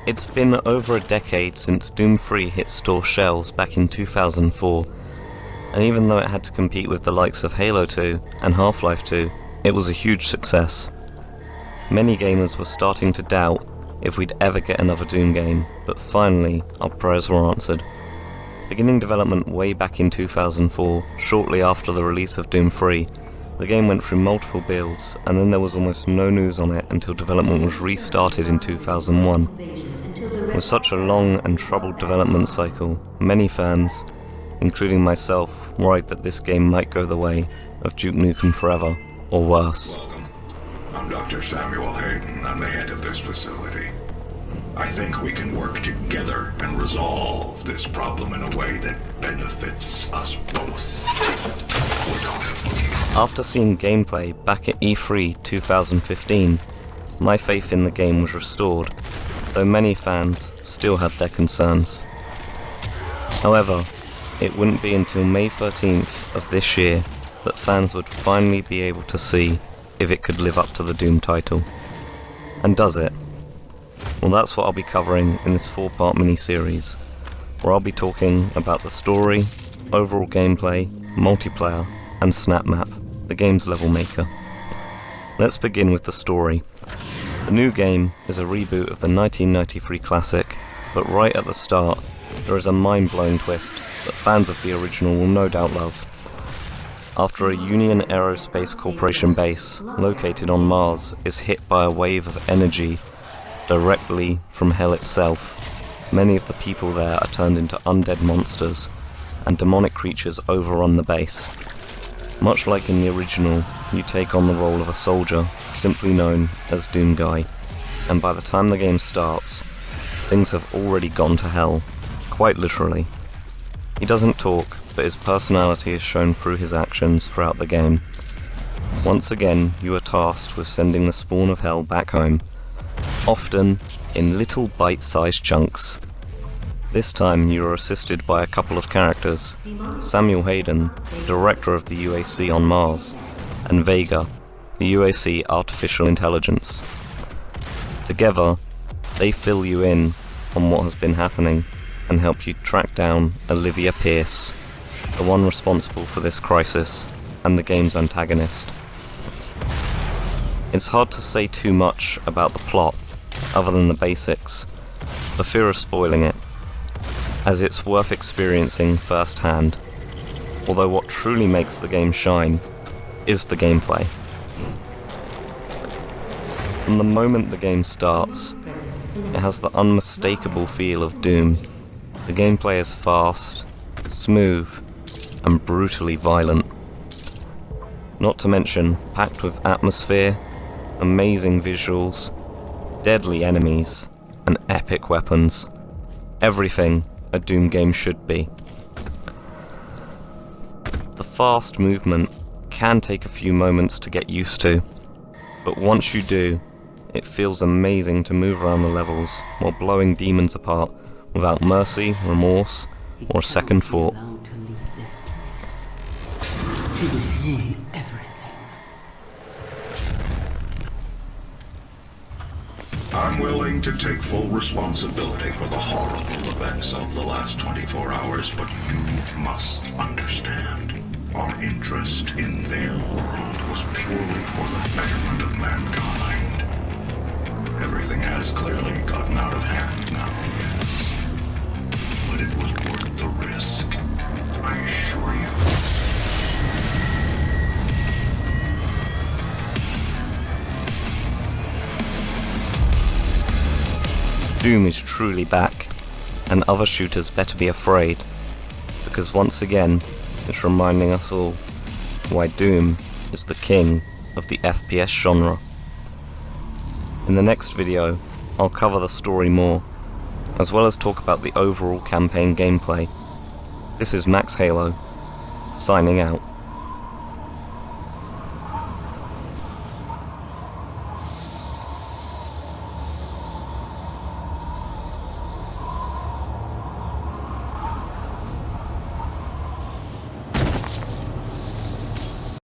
It's been over a decade since Doom 3 hit store shelves back in 2004, and even though it had to compete with the likes of Halo 2 and Half-Life 2, it was a huge success. Many gamers were starting to doubt if we'd ever get another Doom game, but finally our prayers were answered. Beginning development way back in 2004, shortly after the release of Doom 3, the game went through multiple builds, and then there was almost no news on it until development was restarted in 2001. With such a long and troubled development cycle, many fans, including myself, worried that this game might go the way of Duke Nukem Forever, or worse. Welcome. I'm Dr. Samuel Hayden. I'm the head of this facility. I think we can work together and resolve this problem in a way that benefits us both. After seeing gameplay back at E3 2015, my faith in the game was restored, though many fans still had their concerns. However, it wouldn't be until May 13th of this year that fans would finally be able to see if it could live up to the Doom title. And does it? Well, that's what I'll be covering in this 4-part mini-series, where I'll be talking about the story, overall gameplay, multiplayer, and SnapMap, the game's level maker. Let's begin with the story. The new game is a reboot of the 1993 classic, but right at the start, there is a mind-blowing twist that fans of the original will no doubt love. After a Union Aerospace Corporation base located on Mars is hit by a wave of energy directly from hell itself, many of the people there are turned into undead monsters, and demonic creatures overrun the base. Much like in the original, you take on the role of a soldier, simply known as Doom Guy, and by the time the game starts, things have already gone to hell, quite literally. He doesn't talk, but his personality is shown through his actions throughout the game. Once again, you are tasked with sending the spawn of hell back home, often in little bite-sized chunks. This time you are assisted by a couple of characters, Samuel Hayden, director of the UAC on Mars, and Vega, the UAC artificial intelligence. Together, they fill you in on what has been happening and help you track down Olivia Pierce, the one responsible for this crisis and the game's antagonist. It's hard to say too much about the plot, other than the basics, for fear of spoiling it, as it's worth experiencing firsthand, although what truly makes the game shine is the gameplay. From the moment the game starts, it has the unmistakable feel of Doom. The gameplay is fast, smooth, and brutally violent. Not to mention, packed with atmosphere, amazing visuals, deadly enemies, and epic weapons. Everything a Doom game should be. The fast movement can take a few moments to get used to, but once you do, it feels amazing to move around the levels while blowing demons apart without mercy, remorse, or a second thought. I'm willing to take full responsibility for the horrible events of the last 24 hours, but you must understand. Our interest in their world was purely for the betterment of mankind. Everything has clearly gotten out of hand now, yes. But it was worth the risk, I assure you. Doom is truly back, and other shooters better be afraid, because once again, it's reminding us all why Doom is the king of the FPS genre. In the next video, I'll cover the story more, as well as talk about the overall campaign gameplay. This is Max Halo, signing out.